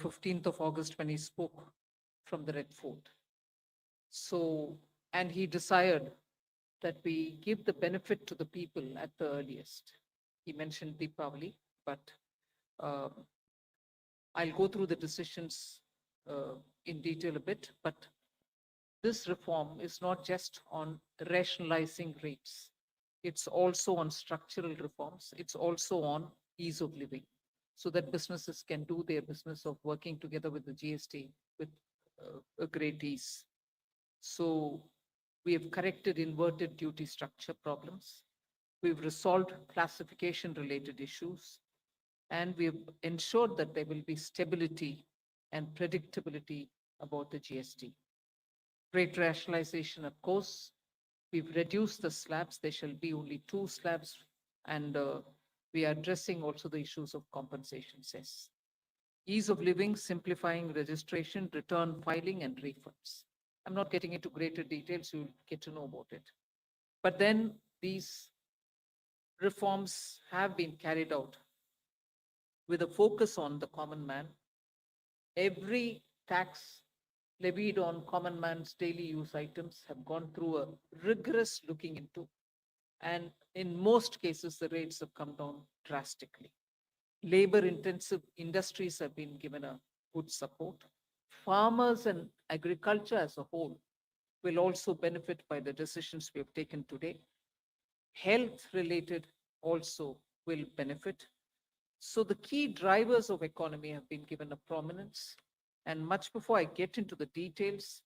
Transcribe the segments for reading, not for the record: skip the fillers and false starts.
15th of August when he spoke from the Red Fort. So, and he desired that we give the benefit to the people at the earliest. He mentioned Deepavali, but uh, I'll go through the decisions in detail a bit. But this reform is not just on rationalizing rates, it's also on structural reforms, it's also on ease of living, so that businesses can do their business of working together with the GST with a great ease. So we have corrected inverted duty structure problems. We've resolved classification related issues, and we have ensured that there will be stability and predictability about the GST. Rate rationalization, of course, we've reduced the slabs. There shall be only 2 slabs, and we are addressing also the issues of compensation cess. Ease of living, simplifying registration, return filing, and refunds. I'm not getting into greater details, you'll get to know about it. But then these reforms have been carried out with a focus on the common man. Every tax levied on common man's daily use items have gone through a rigorous looking into, and in most cases, the rates have come down drastically. Labor intensive industries have been given a good support. Farmers and agriculture as a whole will also benefit by the decisions we have taken today. Health related also will benefit. So the key drivers of economy have been given a prominence. And much before I get into the details,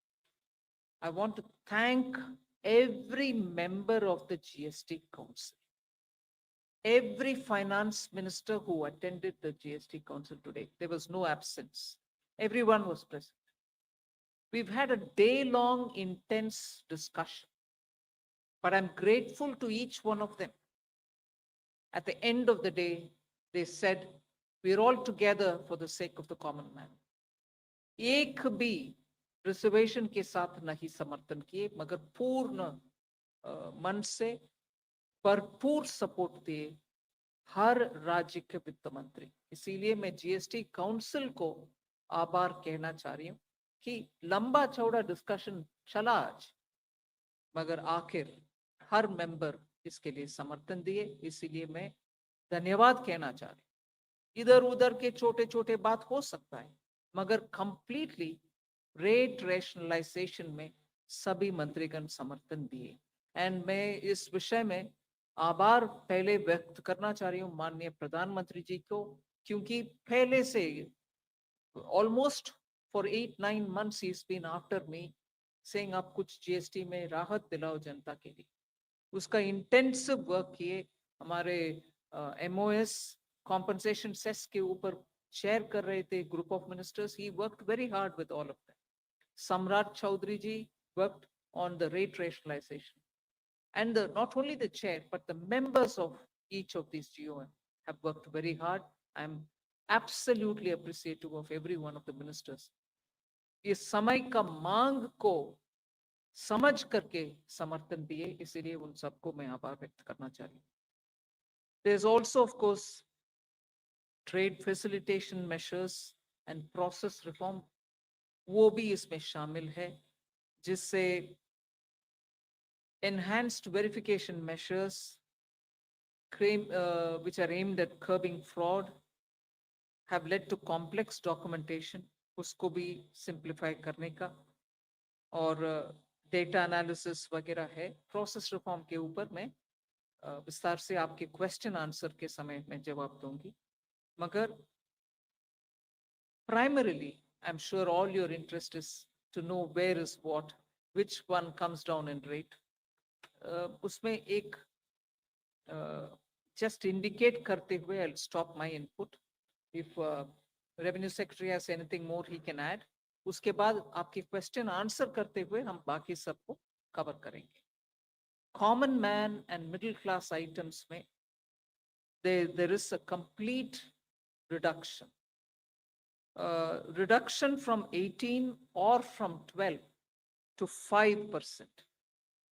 I want to thank every member of the GST Council, every finance minister who attended the GST Council today. There was no absence. Everyone was present. We've had a day-long intense discussion, but I'm grateful to each one of them. At the end of the day, they said, we're all together for the sake of the common man. एक भी reservation के साथ नहीं समर्थन किए, मगर पूर्ण मन से भरपूर सपोर्ट दिए हर राज्य के वित्त मंत्री. इसीलिए मैं जीएसटी काउंसिल को आभार कहना चाह रही हूँ कि लंबा चौड़ा डिस्कशन चला आज, मगर आखिर हर मेंबर इसके लिए समर्थन दिए. इसीलिए मैं धन्यवाद कहना चाह रही हूँ. इधर उधर के छोटे छोटे बात हो सकता है, मगर कंप्लीटली रेट रैशनलाइजेशन में सभी मंत्रीगण समर्थन दिए. एंड मैं इस विषय में आभार पहले व्यक्त करना चाह रही हूँ माननीय प्रधानमंत्री जी को, क्योंकि पहले से almost for 8-9 months he's been after me saying आप कुछ जीएसटी में राहत दिलाओ जनता के लिए. उसका इंटेंसिव वर्क किए. हमारे एमओएस कॉम्पनसेशन सेस के ऊपर शेयर कर रहे थे group of ministers. He worked very hard with all of them. Samrat Choudhary ji worked on the rate rationalisation, and not only the chair but the members of each of these GOM have worked very hard. I'm absolutely appreciative of every one of the ministers. इस समय का मांग को समझ करके समर्थन दिए, इसीलिए उन सबको मैं आभार व्यक्त करना चाह रही हूँ. There's also of course trade facilitation measures and process reform, वो भी इसमें शामिल है, जिससे enhanced verification measures which are aimed at curbing fraud have led to complex documentation, उसको भी simplify करने का, और डेटा एनालिसिस वगैरह है. प्रोसेस रिफॉर्म के ऊपर मैं विस्तार से आपके क्वेश्चन आंसर के समय में जवाब दूंगी. मगर primarily I'm sure all your interest is to know where is what, which one comes down in rate. उसमें एक just indicate करते हुए I'll stop my input. If revenue secretary has anything more he can add. उसके बाद आपके question answer करते हुए हम बाकी सबको कवर करेंगे. Common man and middle class items में there is a complete reduction. Reduction from 18 or from 12 to 5%.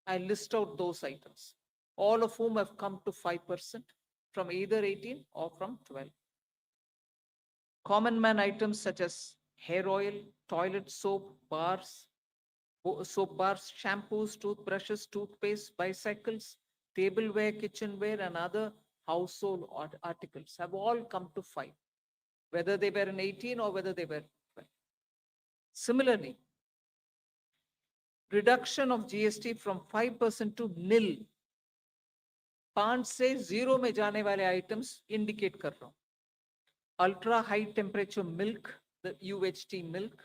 I list out those items, all of whom have come to 5% from either 18 or from 12. Common man items such as hair oil, toilet soap bars, shampoos, toothbrushes, toothpaste, bicycles, tableware, kitchenware, and other household articles have all come to 5, whether they were in 18 or whether they were 12. Similarly, reduction of GST from 5% to nil, 5 से 0 में जाने वाले items indicate कर रहा हूं. Ultra high temperature milk, the UHT milk,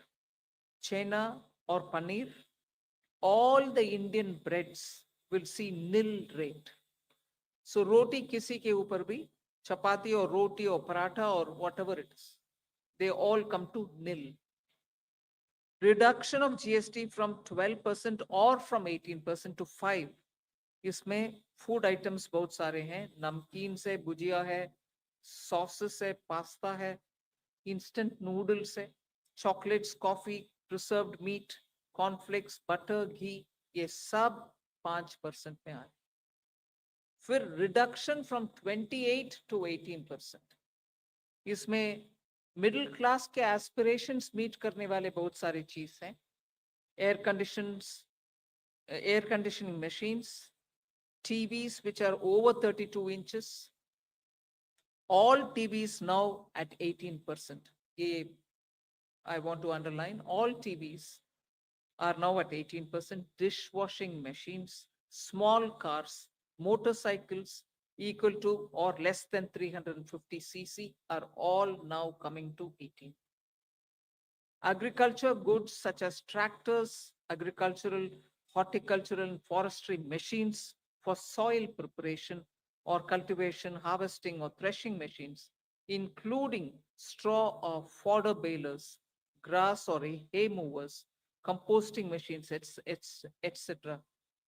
chena or paneer, all the Indian breads will see nil rate. So roti kisi ke upar bhi, chapati or roti or paratha or whatever it is, they all come to nil. Reduction of GST from 12% or from 18% to 5. इसमें food items बहुत सारे हैं, नमकीन से भुजिया है, sauces है, pasta है, instant noodles है, chocolates, coffee, preserved meat, cornflakes, butter, घी, ये सब 5% में आए. फिर रिडक्शन फ्रॉम 28 टू 18%. इसमें मिडिल क्लास के एस्पिरेशंस मीट करने वाले बहुत सारी चीज हैं. Air conditioning machines, TVs which are over 32 inches, all TVs now at 18%. I want to underline, all TVs are now at 18%. Dishwashing machines, small cars, motorcycles equal to or less than 350 cc are all now coming to 18. Agriculture goods such as tractors, agricultural, horticultural, and forestry machines for soil preparation or cultivation, harvesting, or threshing machines, including straw or fodder balers, grass or hay movers, composting machines, etc.,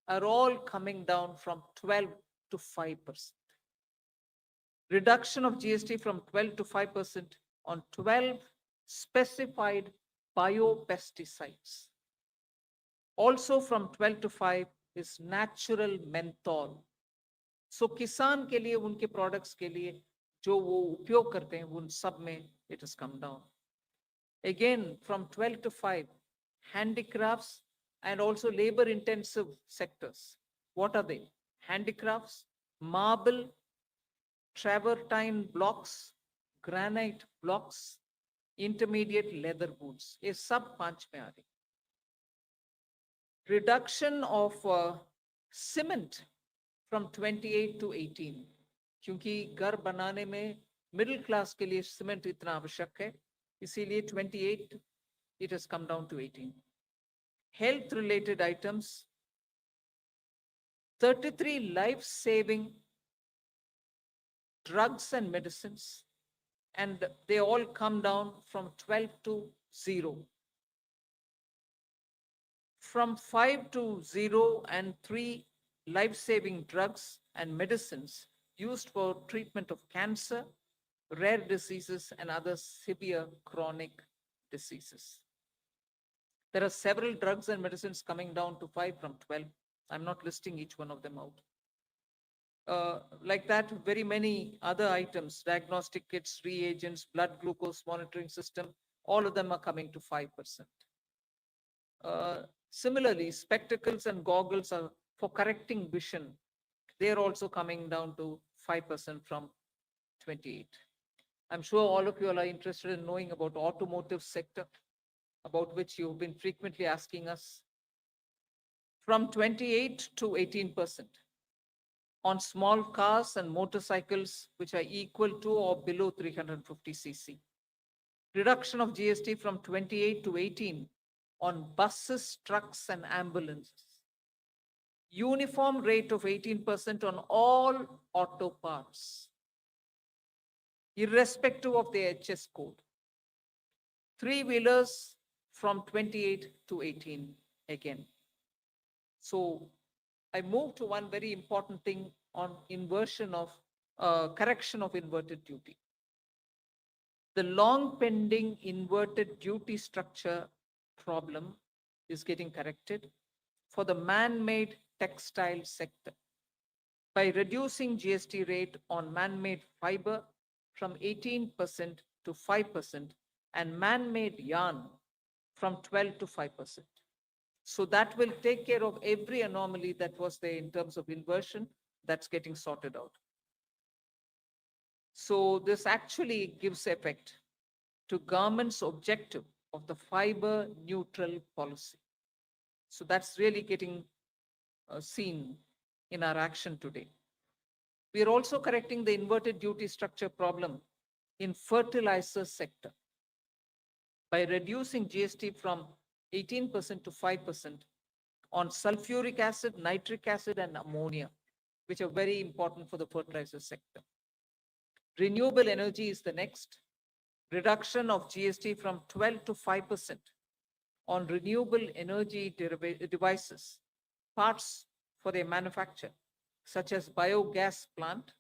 are all coming down from 12 to 5%. Reduction of GST from 12 to 5% on 12 specified biopesticides. Also from 12 to 5 is natural menthol. So किसान के लिए, उनके products के लिए जो वो उपयोग करते हैं, उन सब में it has come down. Again, from 12 to 5, handicrafts and also labor intensive sectors. What are they? Handicrafts, marble, travertine blocks, granite blocks, intermediate leather goods. ये सब 5 में आ रही. Reduction of cement from 28 to 18, क्योंकि घर बनाने में मिडिल क्लास के लिए सीमेंट इतना आवश्यक है, इसीलिए 28 it has come down to 18. Health related items, 33 life saving drugs and medicines, and they all come down from 12 to 0. From 5 to 0 and 3 life-saving drugs and medicines used for treatment of cancer, rare diseases, and other severe chronic diseases. There are several drugs and medicines coming down to 5 from 12. I'm not listing each one of them out. Like that, very many other items, diagnostic kits, reagents, blood glucose monitoring system, all of them are coming to 5%. Similarly, spectacles and goggles are for correcting vision. They are also coming down to 5% from 28. I'm sure all of you are interested in knowing about automotive sector, about which you've been frequently asking us. From 28 to 18% on small cars and motorcycles which are equal to or below 350 cc. Reduction of GST from 28 to 18 on buses, trucks, and ambulances. Uniform rate of 18% on all auto parts, irrespective of the HS code. Three-wheelers from 28 to 18 again. So I move to one very important thing on inversion of correction of inverted duty. The long pending inverted duty structure problem is getting corrected for the man-made textile sector by reducing GST rate on man-made fiber from 18% to 5%, and man-made yarn from 12 to 5%. So that will take care of every anomaly that was there in terms of inversion that's getting sorted out. So this actually gives effect to government's objective of the fiber neutral policy. So that's really getting seen in our action today. We are also correcting the inverted duty structure problem in fertilizer sector by reducing GST from 18% to 5% on sulfuric acid, nitric acid, and ammonia, which are very important for the fertilizer sector. Renewable energy is the next. Reduction of GST from 12 to 5% on renewable energy devices, parts for their manufacture, such as biogas plant,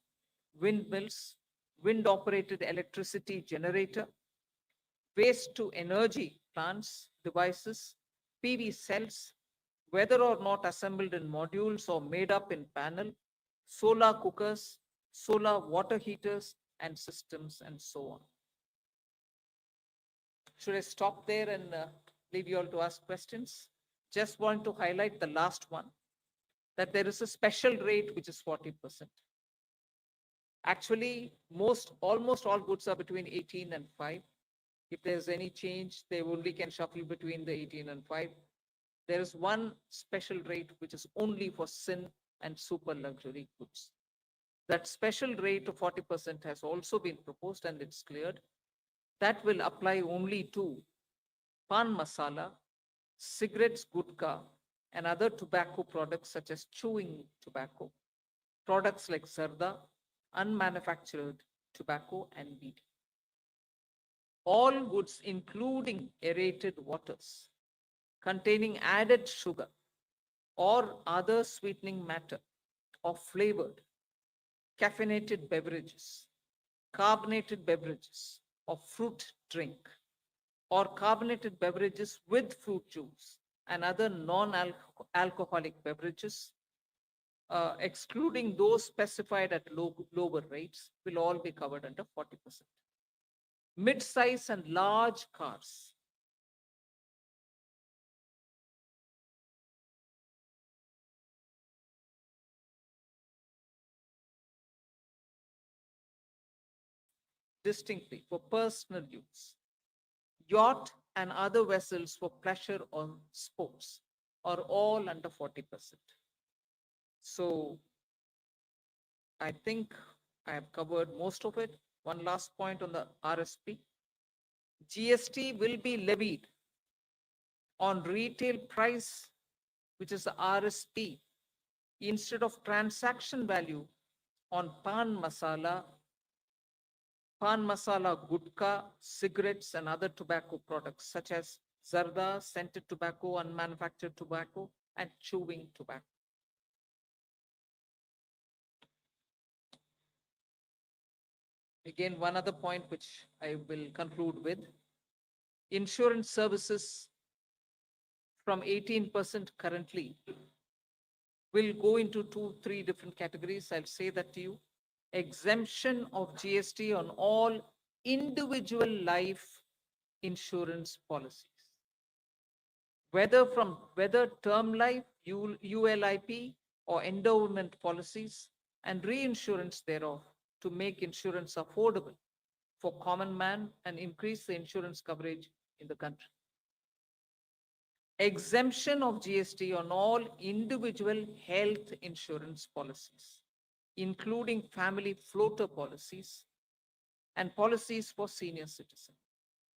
windmills, wind-operated electricity generator, waste to energy plants, devices, PV cells, whether or not assembled in modules or made up in panel, solar cookers, solar water heaters and systems, and so on. Should I stop there and leave you all to ask questions? Just want to highlight the last one, that there is a special rate which is 40%. Actually, almost all goods are between 18 and 5. If there's any change, they only can shuffle between the 18 and 5. There is one special rate which is only for sin and super luxury goods. That special rate of 40% has also been proposed and it's cleared. That will apply only to pan masala, cigarettes, gutka, and other tobacco products such as chewing tobacco, products like zarda, unmanufactured tobacco, and weed. All goods, including aerated waters, containing added sugar or other sweetening matter or flavored, caffeinated beverages, carbonated beverages, or fruit drink, or carbonated beverages with fruit juice and other non-alcoholic beverages, excluding those specified at lower rates, will all be covered under 40%. Mid-size and large cars, distinctly for personal use, yacht and other vessels for pleasure or sports are all under 40%. So I think I have covered most of it. One last point on the RSP. GST will be levied on retail price, which is the RSP, instead of transaction value on pan masala, gutka, cigarettes, and other tobacco products such as zarda, scented tobacco, unmanufactured tobacco, and chewing tobacco. Again, one other point which I will conclude with. Insurance services from 18% currently will go into 3 different categories. I'll say that to you. Exemption of GST on all individual life insurance policies, whether term life, ULIP, or endowment policies, and reinsurance thereof, to make insurance affordable for common man and increase the insurance coverage in the country. Exemption of GST on all individual health insurance policies, including family floater policies and policies for senior citizens,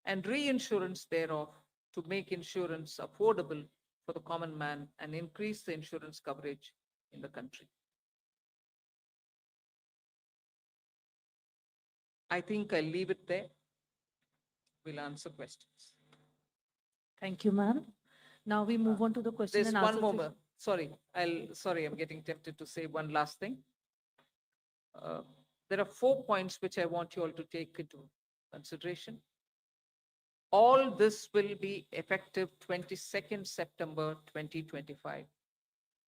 and reinsurance thereof to make insurance affordable for the common man and increase the insurance coverage in the country. I think I'll leave it there. We'll answer questions. Thank you, ma'am. Now we move on to the question There's and answer one more. Sorry, I'm getting tempted to say one last thing. There are 4 points which I want you all to take into consideration. All this will be effective 22nd September 2025,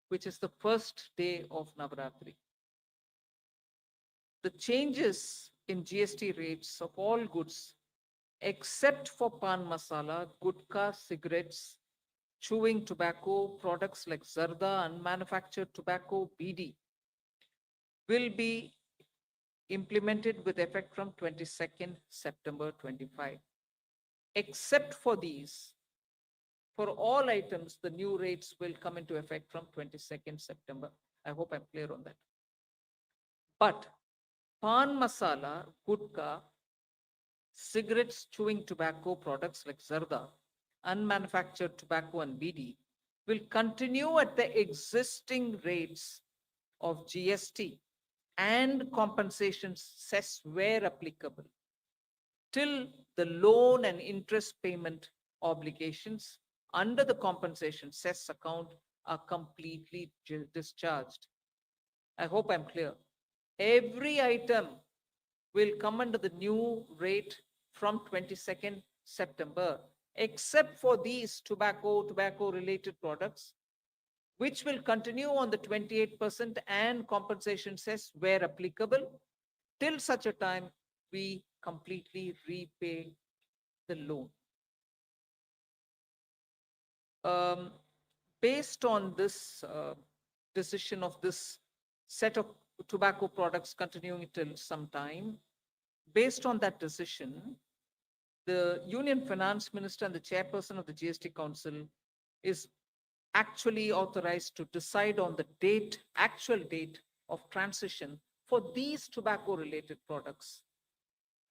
which is the first day of Navaratri. The changes in GST rates of all goods except for pan masala, gutka, cigarettes, chewing tobacco, products like zarda, unmanufactured tobacco, BD, will be implemented with effect from 22nd September 25. Except for these, for all items, the new rates will come into effect from 22nd September. I hope I'm clear on that. But pan masala, gutka, cigarettes, chewing tobacco products like zarda, unmanufactured tobacco and BD will continue at the existing rates of GST and compensation cess where applicable till the loan and interest payment obligations under the compensation cess account are completely discharged. I hope I'm clear. Every item will come under the new rate from 22nd September, except for these tobacco related products, which will continue on the 28% and compensation cess where applicable till such a time we completely repay the loan. Um, Based on this decision of this set of tobacco products continuing till some time, based on that decision, the Union Finance Minister and the chairperson of the GST Council is actually authorized to decide on the date, actual date of transition for these tobacco related products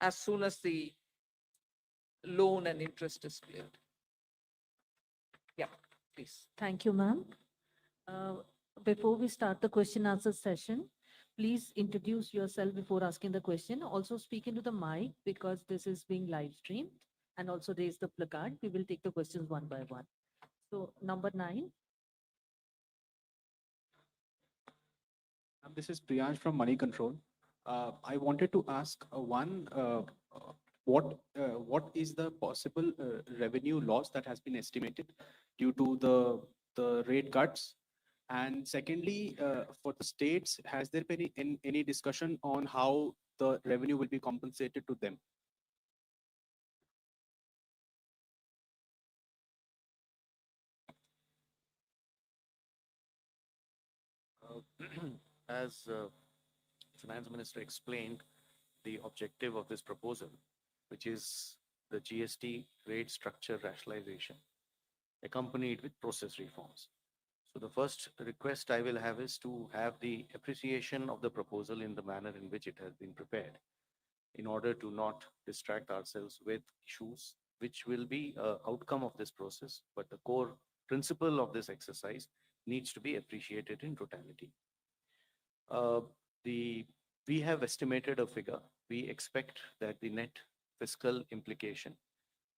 as soon as the loan and interest is cleared. Yeah, please. Thank you, ma'am. Uh, Before we start the question answer session, please introduce yourself before asking the question. Also speak into the mic because this is being live streamed, and also raise the placard. We will take the questions one by one. So number 9. This is Priyansh from Money Control. I wanted to ask uh, what is the possible revenue loss that has been estimated due to the rate cuts? And secondly, for the states, has there been any discussion on how the revenue will be compensated to them? As Finance Minister explained, the objective of this proposal, which is the GST rate structure rationalization, accompanied with process reforms. So the first request I will have is to have the appreciation of the proposal in the manner in which it has been prepared, in order to not distract ourselves with issues which will be an outcome of this process, but the core principle of this exercise needs to be appreciated in totality. Uh, the we have estimated a figure. We expect that the net fiscal implication,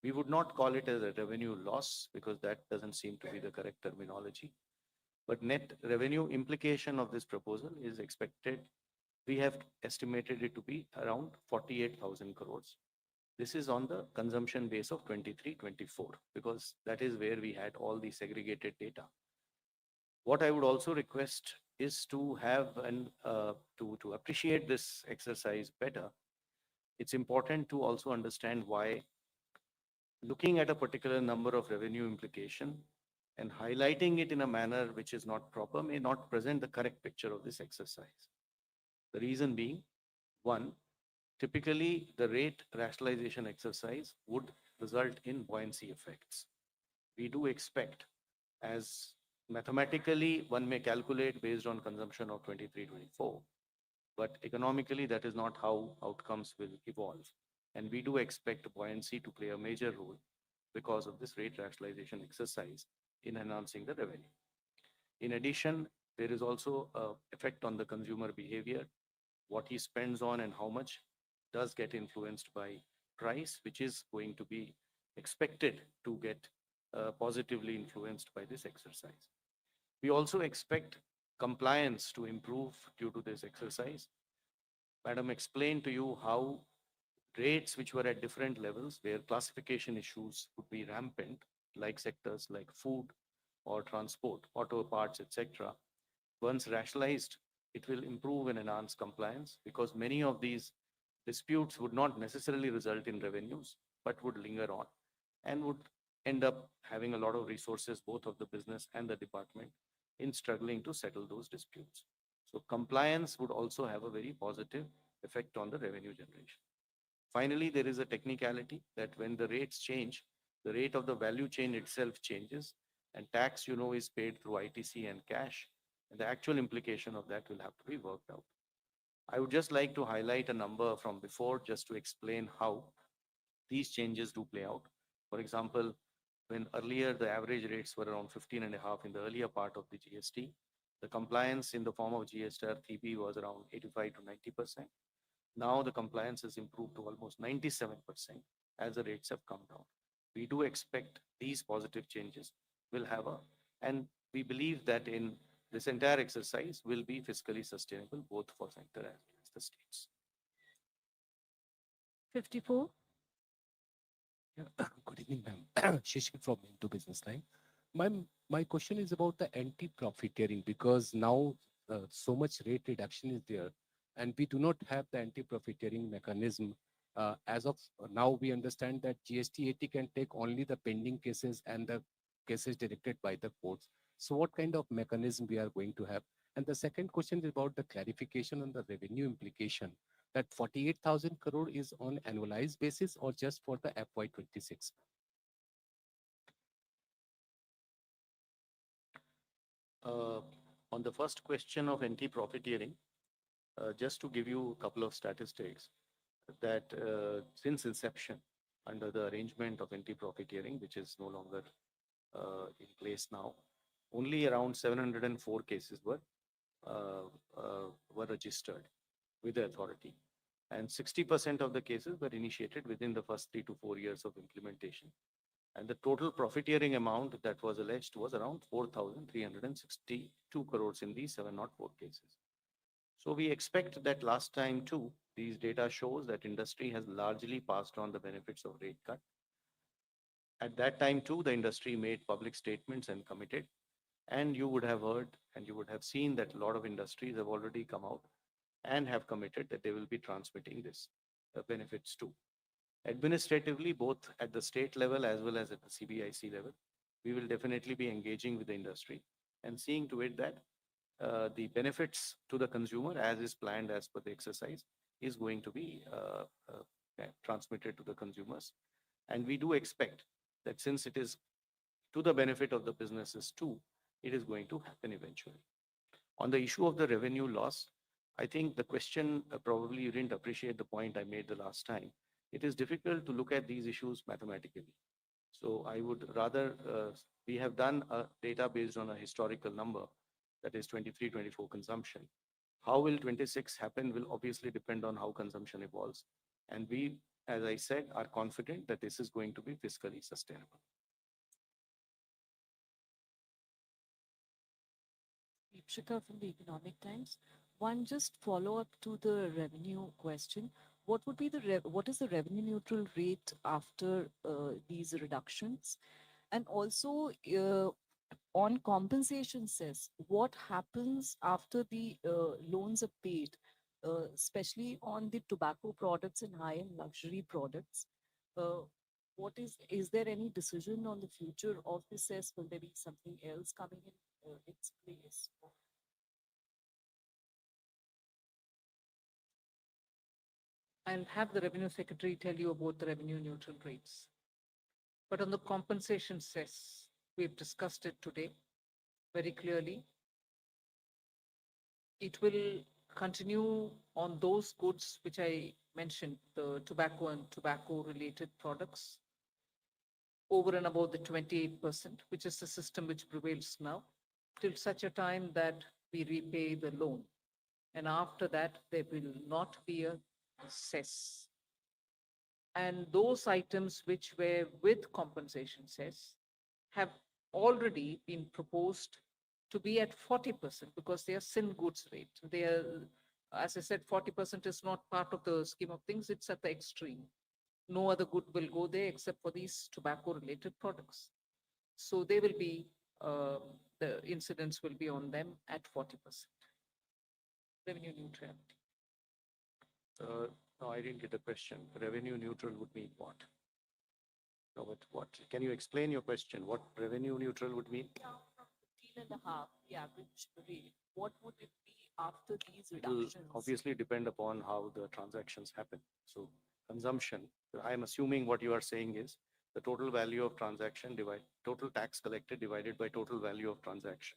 we would not call it as a revenue loss because that doesn't seem to be the correct terminology. But net revenue implication of this proposal is expected. We have estimated it to be around 48,000 crores. This is on the consumption base of 23-24 because that is where we had all the segregated data. What I would also request is to have to appreciate this exercise better. It's important to also understand why looking at a particular number of revenue implication and highlighting it in a manner which is not proper may not present the correct picture of this exercise. The reason being, one, typically the rate rationalization exercise would result in buoyancy effects. We do expect, as mathematically one may calculate based on consumption of 23-24, but economically that is not how outcomes will evolve. And we do expect buoyancy to play a major role because of this rate rationalization exercise in enhancing the revenue. In addition, there is also an effect on the consumer behavior. What he spends on and how much does get influenced by price, which is going to be expected to get positively influenced by this exercise. We also expect compliance to improve due to this exercise. Madam explained to you how rates which were at different levels, where classification issues would be rampant, like sectors like food or transport, auto parts, etc. Once rationalized, it will improve and enhance compliance because many of these disputes would not necessarily result in revenues, but would linger on and would end up having a lot of resources, both of the business and the department, in struggling to settle those disputes. So compliance would also have a very positive effect on the revenue generation. Finally, there is a technicality that when the rates change, the rate of the value chain itself changes, and tax, is paid through ITC and cash. And the actual implication of that will have to be worked out. I would just like to highlight a number from before just to explain how these changes do play out. For example, when earlier the average rates were around 15.5 in the earlier part of the GST, the compliance in the form of GSTR 3B was around 85 to 90%. Now the compliance has improved to almost 97% as the rates have come down. We do expect these positive changes will have and we believe that in this entire exercise will be fiscally sustainable both for sector as well as the states. 54. Yeah. Good evening, ma'am. Shishir from Into Business Line. My question is about the anti-profiteering because now so much rate reduction is there, and we do not have the anti-profiteering mechanism. As of now, we understand that GST 80 can take only the pending cases and the cases directed by the courts. So, what kind of mechanism we are going to have? And the second question is about the clarification on the revenue implication that 48,000 crore is on annualized basis or just for the FY26? On the first question of anti-profiteering, just to give you a couple of statistics, that since inception, under the arrangement of anti-profiteering, which is no longer in place now, only around 704 cases were registered with the authority, and 60% of the cases were initiated within the first 3 to 4 years of implementation. And the total profiteering amount that was alleged was around 4,362 crores in these 704 cases. So we expect that last time too, these data shows that industry has largely passed on the benefits of rate cut. At that time too, the industry made public statements and committed, and you would have heard and you would have seen that a lot of industries have already come out and have committed that they will be transmitting this benefits too. Administratively, both at the state level as well as at the CBIC level, we will definitely be engaging with the industry and seeing to it that the benefits to the consumer, as is planned as per the exercise, is going to be transmitted to the consumers. And we do expect that since it is to the benefit of the businesses too, it is going to happen eventually. On the issue of the revenue loss, I think the question, probably you didn't appreciate the point I made the last time. It is difficult to look at these issues mathematically. So I would rather, we have done a data based on a historical number, that is 23-24 consumption. How will 26 happen will obviously depend on how consumption evolves. And we, as I said, are confident that this is going to be fiscally sustainable. Deepshika from the Economic Times. One just follow up to the revenue question. What would be what is the revenue neutral rate after these reductions? And also on compensation cess, what happens after the loans are paid, especially on the tobacco products and high-end luxury products? What is there any decision on the future of the cess? Will there be something else coming in its place? I'll have the revenue secretary tell you about the revenue neutral rates. But on the compensation cess, we've discussed it today very clearly. It will continue on those goods which I mentioned, the tobacco and tobacco related products, over and above the 28%, which is the system which prevails now, till such a time that we repay the loan. And after that, there will not be a cess. And those items which were with compensation cess have already been proposed to be at 40% because they are sin goods rate. They are, as I said, 40% is not part of the scheme of things, it's at the extreme. No other good will go there except for these tobacco related products. So they will be, the incidence will be on them at 40%. Revenue neutrality. No, I didn't get the question. Revenue neutral would mean what? No, but what, can you explain your question? What revenue neutral would mean? Down from 15.5, the average rate, what would it be after these It'll reductions? obviously depend upon how the transactions happen. So consumption, I'm assuming what you are saying is the total value of transaction total tax collected divided by total value of transaction.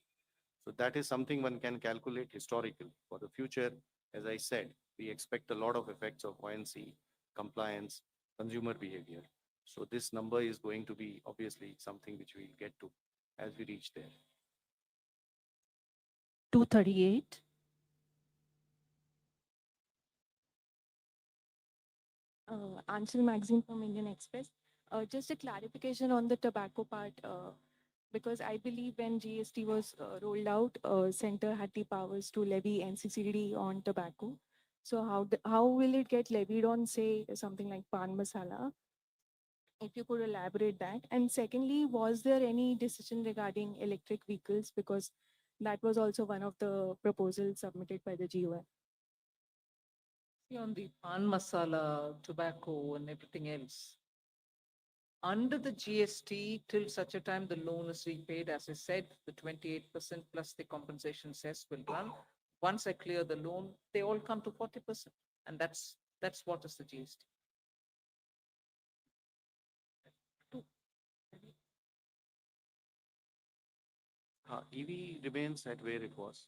So that is something one can calculate historically. For the future, as I said, we expect a lot of effects of buoyancy, compliance, consumer behavior. So this number is going to be obviously something which we'll get to as we reach there. 238. Ansel Magazine from Indian Express. Just a clarification on the tobacco part, because I believe when GST was rolled out, center had the powers to levy NCCD on tobacco. So how will it get levied on, say, something like pan masala? If you could elaborate that. And secondly, was there any decision regarding electric vehicles? Because that was also one of the proposals submitted by the GOM. See, on the pan masala, tobacco and everything else, under the GST, till such a time the loan is repaid, as I said, the 28% plus the compensation cess will run. Once I clear the loan, they all come to 40%. And that's what is the GST. EV remains at where it was.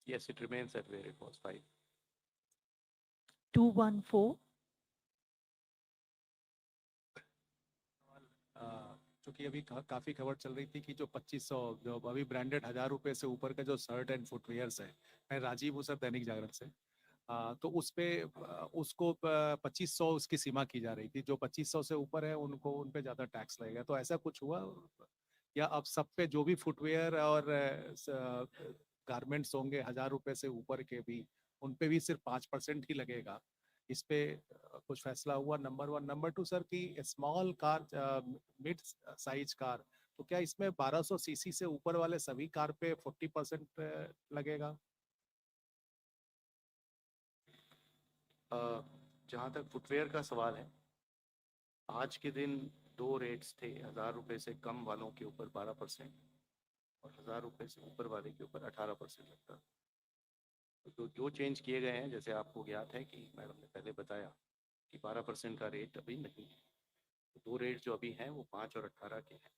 Yes, it remains at where it was, 5. 214. चूंकि अभी काफी खबर चल रही थी कि जो 2500 जो अभी ब्रांडेड 1000 रुपए से ऊपर का जो शर्ट एंड फुटवियर्स है, मैं राजीव हूँ सर, दैनिक जागरण से। तो उस पे उसको 2500 उसकी सीमा की जा रही थी। जो 2500 से ऊपर है उनको उन पे ज्यादा टैक्स लगेगा। तो ऐसा कुछ हुआ या अब सब पे जो भी फुटवेयर और गारमेंट्स होंगे 1000 रुपए से ऊपर के भी, उन पे भी सिर्फ 5% ही लगेगा? इस पे कुछ फैसला हुआ? नंबर 1। नंबर 2 सर, की small car, mid size car, तो क्या इसमें 1200 सीसी से ऊपर वाले सभी कार पे 40% लगेगा? जहाँ तक फुटवेयर का सवाल है, आज के दिन 2 रेट्स थे। 1000 रुपए से कम वालों के ऊपर 12% और 1000 रुपए से ऊपर वाले के ऊपर 18% लगता। तो जो चेंज किए गए हैं, जैसे आपको ज्ञात है कि मैडम ने पहले बताया कि 12% का रेट अभी नहीं है। तो 2 रेट जो अभी हैं वो 5 और 18 के हैं।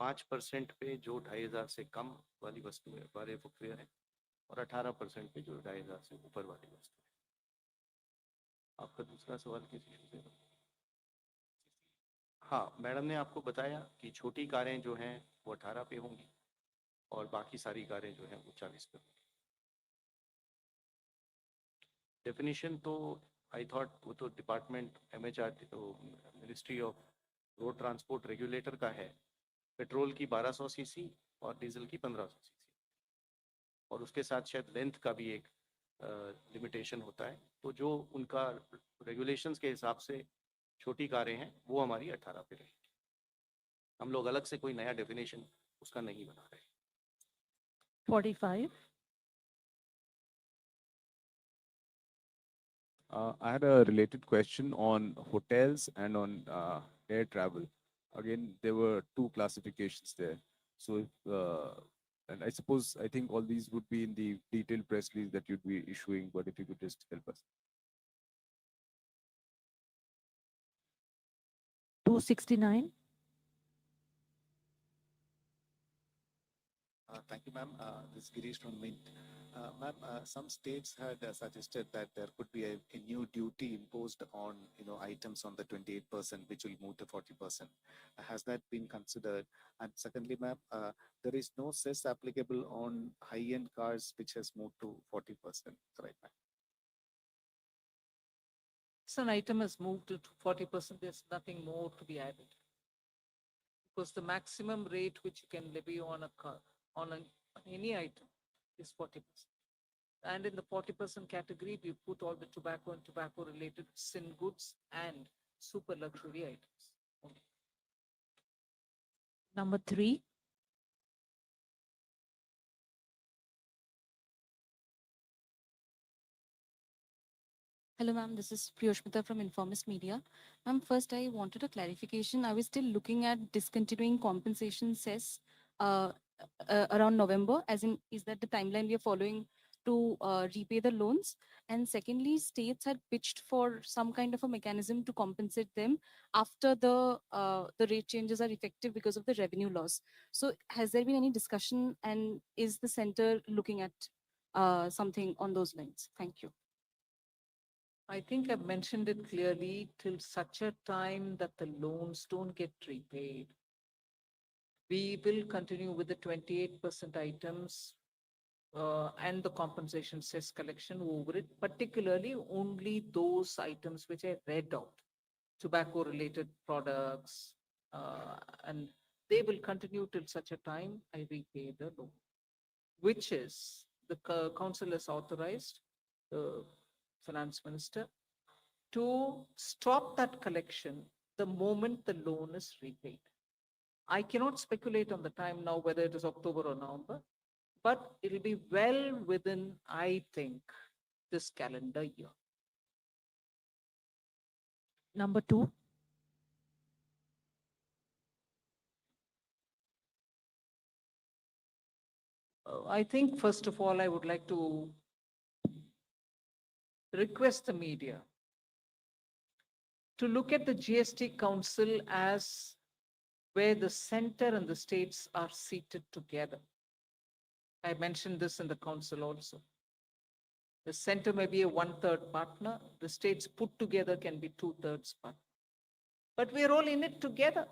5% पे जो 2500 से कम वाली वस्तु है, वाले फुटवेयर है, और 18% पे जो 2500 से ऊपर वाली वस्तु है। आपका दूसरा सवाल किस इशू से था? हाँ, मैडम ने आपको बताया कि छोटी कारें जो हैं वो 18 पे होंगी और बाकी सारी कारें जो हैं वो 40 पे होंगी। डेफिनेशन तो आई थॉट वो तो डिपार्टमेंट MHRD, तो ministry of road transport regulator का है। पेट्रोल की 1200 सीसी और डीजल की 1500 सीसी, और उसके साथ शायद लेंथ का भी एक लिमिटेशन होता है। तो जो उनका रेगुलेशंस के हिसाब से छोटी कारें हैं वो हमारी 18 पे रहेगी। हम लोग अलग से कोई नया डेफिनेशन उसका नहीं बना रहे। 45. I had a related question on hotels and on air travel. Again, there were two classifications there. So, and I think all these would be in the detailed press release that you'd be issuing, but if you could just help us. 269. Thank you, ma'am. This is Girish from Mint. Ma'am, some states had suggested that there could be a new duty imposed on, items on the 28%, which will move to 40%. Has that been considered? And secondly, ma'am, there is no cess applicable on high-end cars, which has moved to 40%, right, ma'am? So an item has moved to 40%, there's nothing more to be added. Because the maximum rate which you can levy on a car, on any item is 40%. And in the 40% category, we put all the tobacco and tobacco related sin goods and super luxury items. only. Number 3. Hello, ma'am. This is Priyoshmita from Informist Media. Ma'am, first I wanted a clarification. I was still looking at discontinuing compensation cess uh, around November, as in, is that the timeline we are following to repay the loans? And secondly, states had pitched for some kind of a mechanism to compensate them after the rate changes are effective because of the revenue loss. So has there been any discussion, and is the center looking at something on those lines? Thank you. I think I've mentioned it clearly, till such a time that the loans don't get repaid, we will continue with the 28% items and the compensation cess collection over it, particularly only those items which I read out, tobacco-related products, and they will continue till such a time I repay the loan, which is the council has authorized the finance minister to stop that collection the moment the loan is repaid. I cannot speculate on the time now whether it is October or November, but it'll be well within, I think, this calendar year. Number two. I think, first of all, I would like to request the media to look at the GST Council as where the center and the states are seated together. I mentioned this in the council also. The center may be a one-third partner, the states put together can be two-thirds partner. But we're all in it together.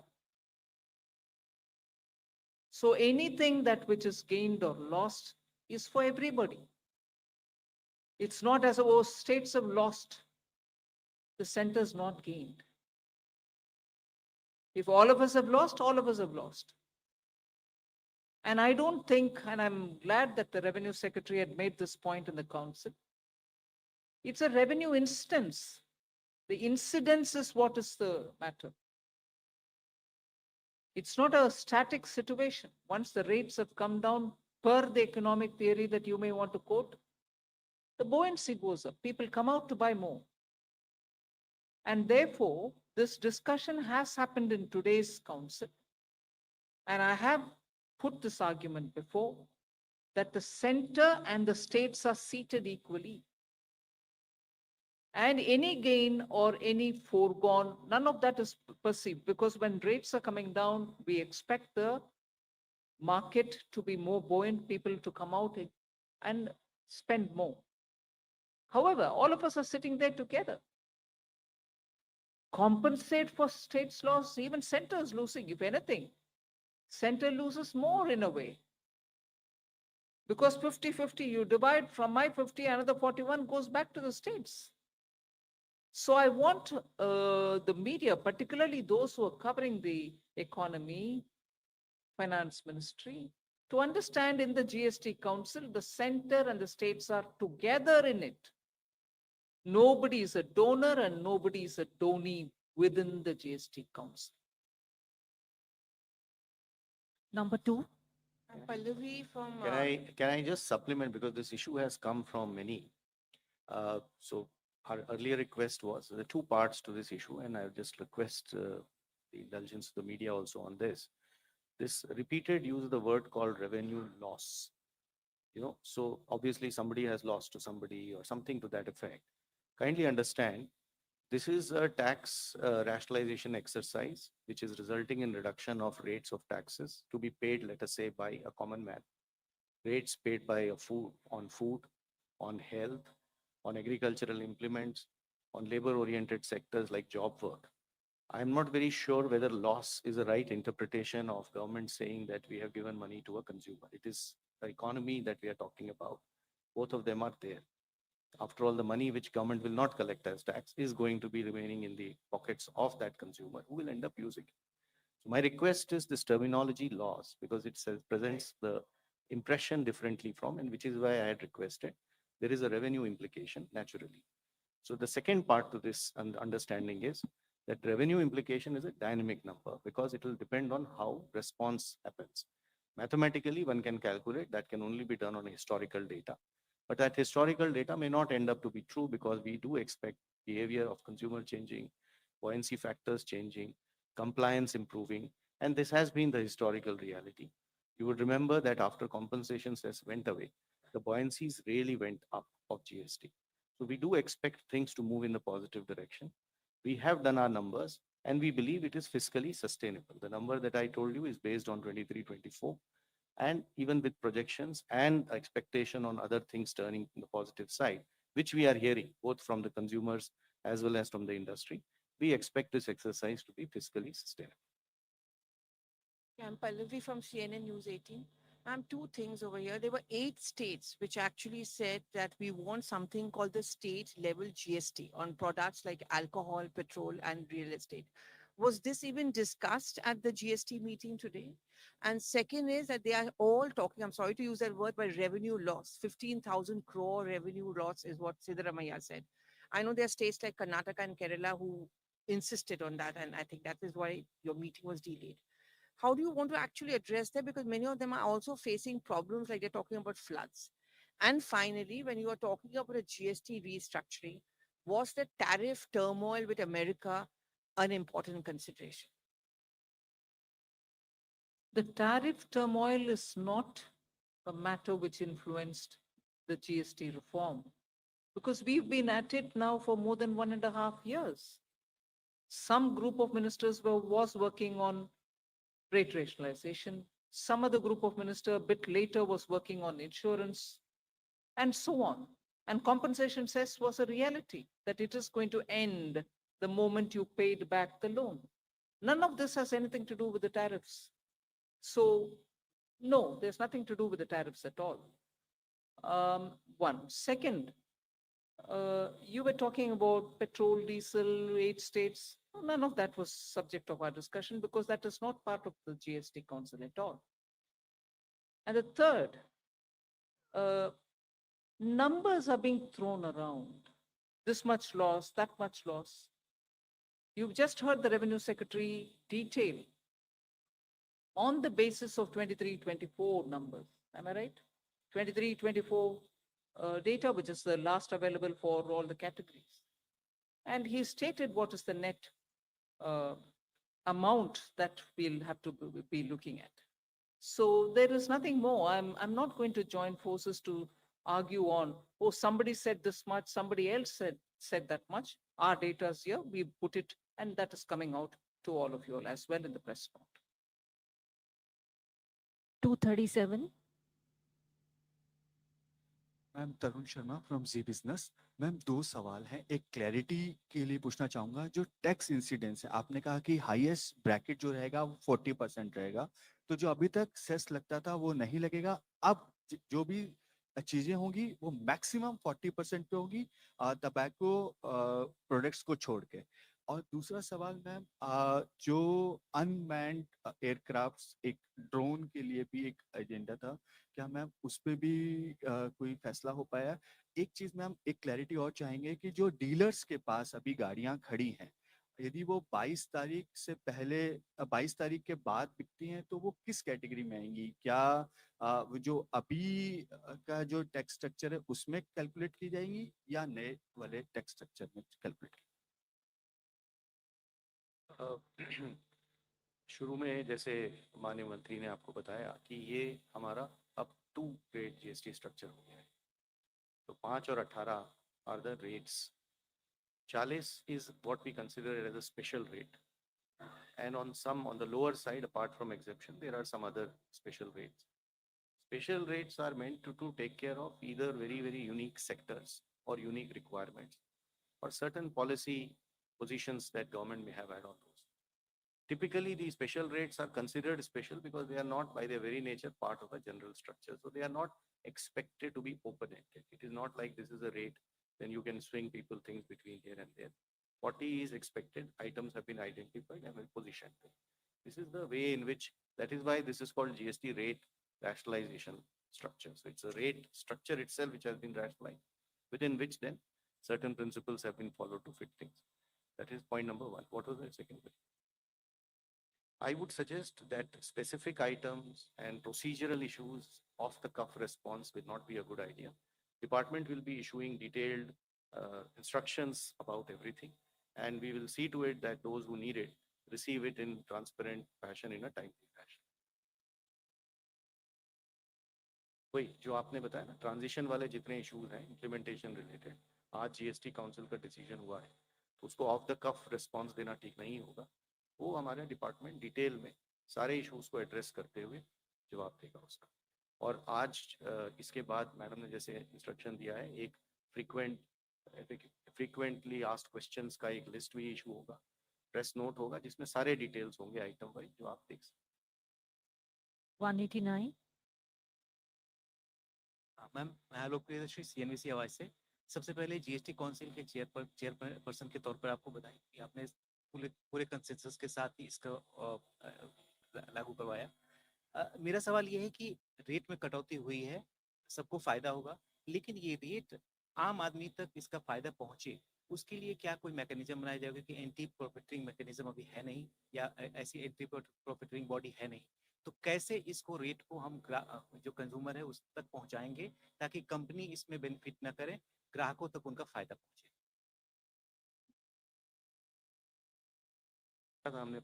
So anything that which is gained or lost is for everybody. It's not as though states have lost, the center's not gained. If all of us have lost, all of us have lost. And I don't think, and I'm glad that the revenue secretary had made this point in the council, it's a revenue instance. The incidence is what is the matter. It's not a static situation. Once the rates have come down per the economic theory that you may want to quote, the buoyancy goes up. People come out to buy more. And therefore, this discussion has happened in today's council. And I have put this argument before, that the center and the states are seated equally. And any gain or any foregone, none of that is perceived, because when rates are coming down, we expect the market to be more buoyant, people to come out and spend more. However, all of us are sitting there together. Compensate for states' loss, even center is losing. If anything, center loses more in a way. Because 50-50, you divide from my 50, another 41 goes back to the states. So I want the media, particularly those who are covering the economy, finance ministry, to understand in the GST Council, the center and the states are together in it. Nobody is a donor and nobody is a donee within the GST Council. Number two. Pallavi from. Can I just supplement, because this issue has come from many. So our earlier request was, there are two parts to this issue, and I just request the indulgence of the media also on this. This repeated use of the word called revenue loss. So obviously somebody has lost to somebody or something to that effect. Kindly understand, this is a tax rationalization exercise, which is resulting in reduction of rates of taxes to be paid, let us say, by a common man. Rates paid by food, on health, on agricultural implements, on labor-oriented sectors like job work. I'm not very sure whether loss is the right interpretation of government saying that we have given money to a consumer. It is the economy that we are talking about. Both of them are there. After all, the money which government will not collect as tax is going to be remaining in the pockets of that consumer who will end up using it. So my request is this terminology loss, because it says, presents the impression differently from, and which is why I had requested, there is a revenue implication naturally. So the second part to this understanding is that revenue implication is a dynamic number, because it will depend on how response happens. Mathematically, one can calculate, that can only be done on historical data. But that historical data may not end up to be true because we do expect behavior of consumer changing, buoyancy factors changing, compliance improving, and this has been the historical reality. You would remember that after compensation cess went away, the buoyancies really went up of GST. So we do expect things to move in the positive direction. We have done our numbers and we believe it is fiscally sustainable. The number that I told you is based on 23-24, and even with projections and expectation on other things turning in the positive side, which we are hearing both from the consumers as well as from the industry, we expect this exercise to be fiscally sustainable. Yeah, I'm Pallavi from CNN News 18. Two things over here. There were 8 states which actually said that we want something called the state level GST on products like alcohol, petrol, and real estate. Was this even discussed at the GST meeting today? And second is that they are all talking, I'm sorry to use that word, but revenue loss. 15,000 crore revenue loss is what Siddharamaiah said. I know there are states like Karnataka and Kerala who insisted on that, and I think that is why your meeting was delayed. How do you want to actually address that? Because many of them are also facing problems like they're talking about floods. And finally, when you are talking about a GST restructuring, was the tariff turmoil with America an important consideration? The tariff turmoil is not a matter which influenced the GST reform because we've been at it now for more than 1.5 years. Some group of ministers was working on rate rationalization. Some other group of minister a bit later was working on insurance and so on. And compensation cess was a reality that it is going to end the moment you paid back the loan. None of this has anything to do with the tariffs. So no, there's nothing to do with the tariffs at all. One. Second, you were talking about petrol, diesel, 8 states. None of that was subject of our discussion because that is not part of the GST Council at all. And the third, numbers are being thrown around. This much loss, that much loss. You've just heard the Revenue Secretary detail on the basis of 23-24 numbers. Am I right? 23-24 data, which is the last available for all the categories. And he stated what is the net amount that we'll have to be looking at. So there is nothing more. I'm not going to join forces to argue on, oh, somebody said this much, somebody else said that much. Our data is here, we put it, and that is coming out to all of you all as well in the press note. 237. Ma'am Tarun Sharma from Zee Business. Ma'am 2 सवाल हैं, एक clarity के लिए पूछना चाहूंगा। जो tax incidence है, आपने कहा कि हाईएस्ट ब्रैकेट जो रहेगा वो 40% रहेगा, तो जो अभी तक सेस लगता था वो नहीं लगेगा। अब जो भी चीजें होंगी वो मैक्सिमम 40% पे होगी टबैको प्रोडक्ट्स को छोड़ के। और दूसरा सवाल मैम, जो अनमैन्ड एयरक्राफ्ट्स, एक ड्रोन के लिए भी एक एजेंडा था, क्या मैम उस पे भी कोई फैसला हो पाया? एक चीज मैम, एक क्लैरिटी और चाहेंगे कि जो डीलर्स के पास अभी गाड़ियां खड़ी हैं, यदि वो 22 तारीख से पहले 22 तारीख के बाद बिकती हैं तो वो किस कैटेगरी में आएंगी? क्या वो जो अभी का जो टैक्स स्ट्रक्चर है उसमें कैलकुलेट की जाएंगी या नए वाले टैक्स स्ट्रक्चर में कैलकुलेट की? शुरू में जैसे माननीय मंत्री ने आपको बताया कि ये हमारा अब 2 ग्रेड जीएसटी स्ट्रक्चर हो गया है। तो 5 और 18 are the rates. 40 is what we consider as a special rate. And on the lower side, apart from exemption, there are some other special rates. Special rates are meant to take care of either very, very unique sectors or unique requirements or certain policy positions that government may have had on those. Typically, the special rates are considered special because they are not by their very nature part of a general structure. So they are not expected to be open-ended. It is not like this is a rate, then you can swing people things between here and there. 40 is expected, items have been identified and positioned. This is the way in which, that is why this is called GST rate rationalization structure. So it's a rate structure itself which has been rationalized, within which then certain principles have been followed to fit things. That is point number one. What was the second question? I would suggest that specific items and procedural issues off the cuff response will not be a good idea. Department will be issuing detailed instructions about everything, and we will see to it that those who need it receive it in transparent fashion, in a timely fashion. वही जो आपने बताया ना, transition वाले जितने issues हैं implementation related, आज GST council का डिसीजन हुआ है, तो उसको ऑफ द कफ रिस्पॉन्स देना ठीक नहीं होगा। वो हमारे डिपार्टमेंट डिटेल में सारे इश्यूज को एड्रेस करते हुए जवाब देगा उसका। और आज इसके बाद मैडम ने जैसे इंस्ट्रक्शन दिया है, एक फ्रीक्वेंटली आस्क्ड क्वेश्चंस का एक लिस्ट भी इशू होगा, प्रेस नोट होगा, जिसमें सारे डिटेल्स होंगे आइटम वाइज, जो आप देख सकते 189. मैम मैं आलोक प्रियदर्शी सीएनबीसी आवाज से। सबसे पहले जीएसटी काउंसिल के चेयरपर्सन के तौर पर आपको बताएं कि आपने पूरे कंसेंसस के साथ ही इसका लागू करवाया। मेरा सवाल ये है कि रेट में कटौती हुई है, सबको फायदा होगा, लेकिन ये रेट आम आदमी तक इसका फायदा पहुंचे, उसके लिए क्या कोई मैकेनिज्म बनाया जाएगा? कि एंटी प्रॉफिटिंग मैकेनिज्म अभी है नहीं, या ऐसी एंटी प्रॉफिटिंग बॉडी है नहीं, तो कैसे इसको रेट को हम जो कंज्यूमर है उस तक पहुंचाएंगे ताकि कंपनी इसमें बेनिफिट ना करे, ग्राहकों तक उनका फायदा पहुंचे? हमने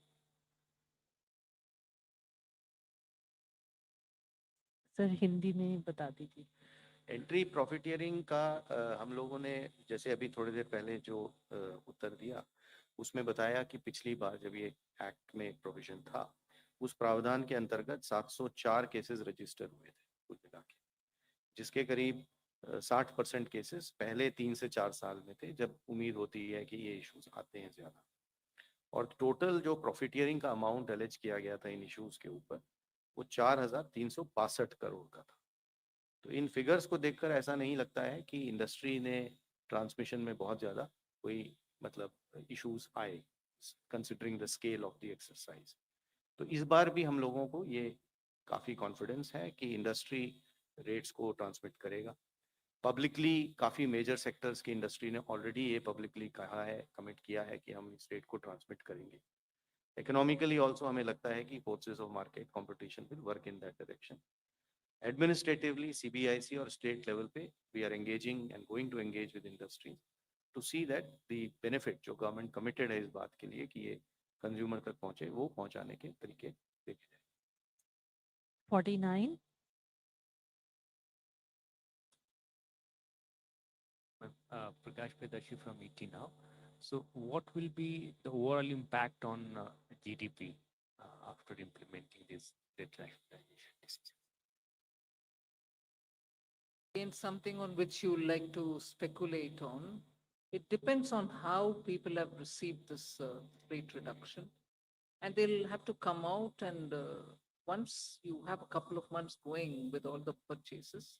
सर हिंदी में बता दीजिए। एंट्री प्रॉफिटियरिंग का हम लोगों ने जैसे अभी थोड़ी देर पहले जो उत्तर दिया, उसमें बताया कि पिछली बार जब ये एक्ट में प्रोविजन था, उस प्रावधान के अंतर्गत 704 केसेस रजिस्टर हुए थे कुल मिला के, जिसके करीब 60% केसेस पहले 3 से 4 साल में थे, जब उम्मीद होती है कि ये इश्यूज आते हैं ज़्यादा। और टोटल जो प्रॉफिटियरिंग का अमाउंट एलेज किया गया था इन इश्यूज के ऊपर, वो 4,362 करोड़ का था। तो इन फिगर्स को देखकर ऐसा नहीं लगता है कि इंडस्ट्री ने ट्रांसमिशन में बहुत ज़्यादा कोई मतलब इश्यूज आए, considering the scale of the exercise. तो इस बार भी हम लोगों को ये काफ़ी कॉन्फिडेंस है कि इंडस्ट्री रेट्स को ट्रांसमिट करेगा। पब्लिकली काफ़ी मेजर सेक्टर्स की इंडस्ट्री ने ऑलरेडी ये पब्लिकली कहा है, कमिट किया है कि हम इस रेट को ट्रांसमिट करेंगे। इकोनॉमिकली ऑल्सो हमें लगता है कि forces of market competition will work in that direction. Administratively CBIC और स्टेट लेवल पे we are engaging and going to engage with industry to see that the benefit जो government committed है इस बात के लिए कि ये कंज्यूमर तक पहुंचे, वो पहुंचाने के तरीके देखे जाए। 49. Prakash Predarshi from ET now. So what will be the overall impact on GDP after implementing this debt rationalization decision? Again, something on which you like to speculate on. It depends on how people have received this rate reduction. And they'll have to come out and once you have a couple of months going with all the purchases,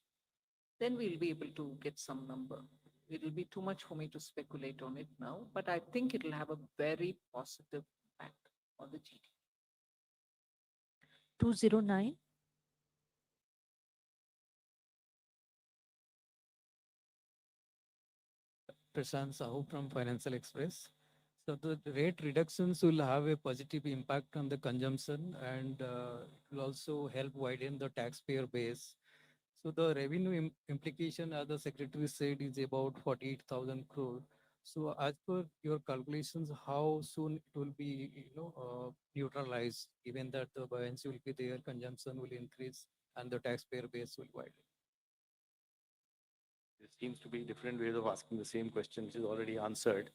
then we'll be able to get some number. It'll be too much for me to speculate on it now, but I think it'll have a very positive impact on the GDP. 209. Prashant Sahu from Financial Express. So the rate reductions will have a positive impact on the consumption, and it will also help widen the taxpayer base. So the revenue implication, as the secretary said, is about 48,000 crore. So as per your calculations, how soon it will be, neutralized, given that the buoyancy will be there, consumption will increase, and the taxpayer base will widen? There seems to be different ways of asking the same question, which is already answered.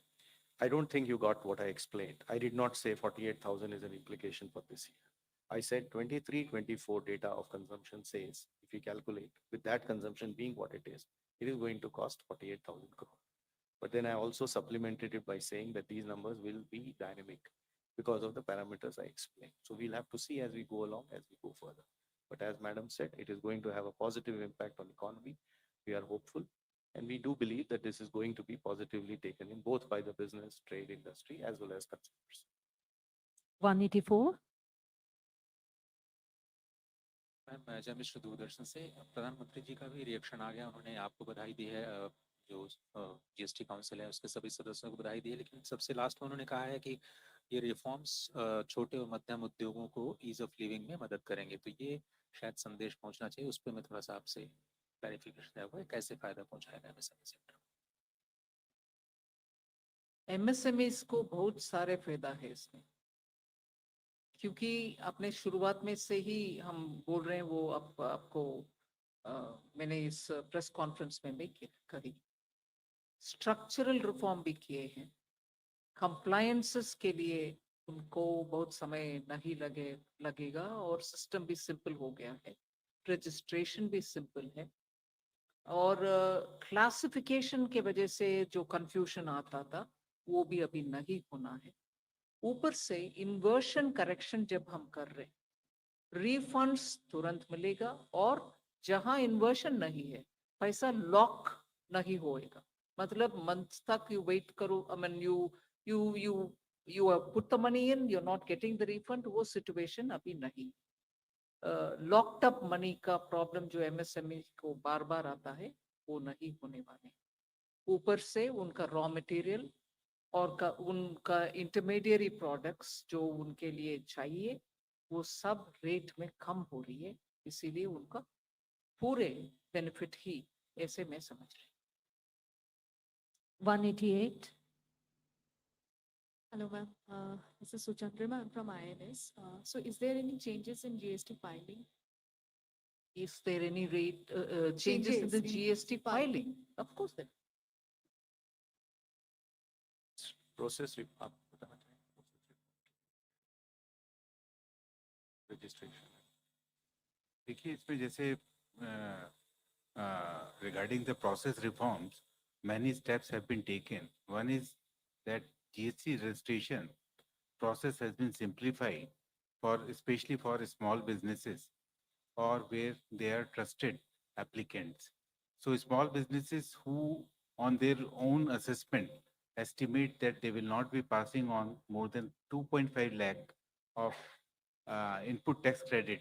I don't think you got what I explained. I did not say 48,000 is an implication for this year. I said 23-24 data of consumption says, if you calculate with that consumption being what it is going to cost 48,000 crore. But then I also supplemented it by saying that these numbers will be dynamic because of the parameters I explained. So we'll have to see as we go along, as we go further. But as Madam said, it is going to have a positive impact on economy. We are hopeful. And we do believe that this is going to be positively taken in both by the business, trade, industry, as well as consumers. 184. Ma'am जय मिश्र दूरदर्शन से। प्रधानमंत्री जी का भी reaction आ गया, उन्होंने आपको बधाई दी है, जो जीएसटी काउंसिल है उसके सभी सदस्यों को बधाई दी है, लेकिन सबसे लास्ट में उन्होंने कहा है कि ये रिफॉर्म्स छोटे और मध्यम उद्योगों को ईज ऑफ लिविंग में मदद करेंगे। तो ये शायद संदेश पहुंचना चाहिए, उस पर मैं थोड़ा सा आपसे क्लैरिफिकेशन है वो कैसे फायदा पहुंचाएगा एमएसएमई सेक्टर? एमएसएमईज को बहुत सारे फायदा है इसमें, क्योंकि अपने शुरुआत में से ही हम बोल रहे हैं, वो आपको मैंने इस प्रेस कॉन्फ्रेंस में भी करी। स्ट्रक्चरल रिफॉर्म भी किए हैं, कंप्लायंसेस के लिए उनको बहुत समय नहीं लगेगा, और सिस्टम भी सिंपल हो गया है, रजिस्ट्रेशन भी सिंपल है, और क्लासिफिकेशन के वजह से जो कंफ्यूजन आता था वो भी अभी नहीं होना है। ऊपर से इन्वर्शन करेक्शन जब हम कर रहे हैं, रिफंड्स तुरंत मिलेगा, और जहां इन्वर्शन नहीं है पैसा लॉक नहीं होएगा, मतलब मंथ तक यू वेट करो, I mean you you you put the money in, you are not getting the refund, वो सिचुएशन अभी नहीं। लॉक्ड अप मनी का प्रॉब्लम जो एमएसएमई को बार बार आता है वो नहीं होने वाले। ऊपर से उनका रॉ मटेरियल और उनका इंटरमीडिएरी प्रोडक्ट्स जो उनके लिए चाहिए वो सब रेट में कम हो रही है, इसीलिए उनका पूरे बेनिफिट ही ऐसे मैं समझ रही। 188. Hello, ma'am. This is Suchandra, ma'am, from INS. So is there any changes in GST filing? Is there any rate changes in the GST filing? Of course there. Process आप बताना चाहेंगे? रजिस्ट्रेशन देखिए इसमें जैसे regarding the process reforms, many steps have been taken. One is that GST registration process has been simplified for especially for small businesses or where they are trusted applicants. So small businesses who on their own assessment estimate that they will not be passing on more than 2.5 lakh of input tax credit,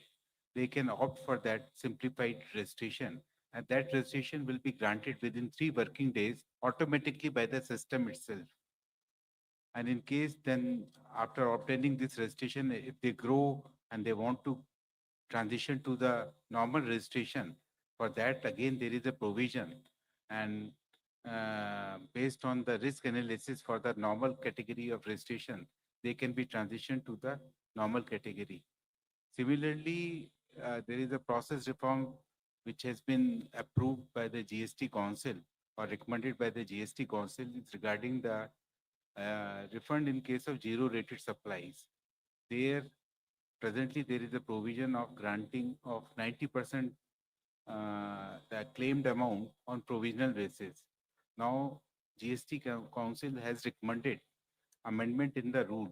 they can opt for that simplified registration, and that registration will be granted within 3 working days automatically by the system itself. And in case then after obtaining this registration, if they grow and they want to transition to the normal registration, for that again there is a provision, and based on the risk analysis for the normal category of registration, they can be transitioned to the normal category. Similarly, there is a process reform which has been approved by the GST Council or recommended by the GST Council. It's regarding the refund in case of zero rated supplies. There, presently, there is a provision of granting of 90% the claimed amount on provisional basis. Now, GST Council has recommended amendment in the rule,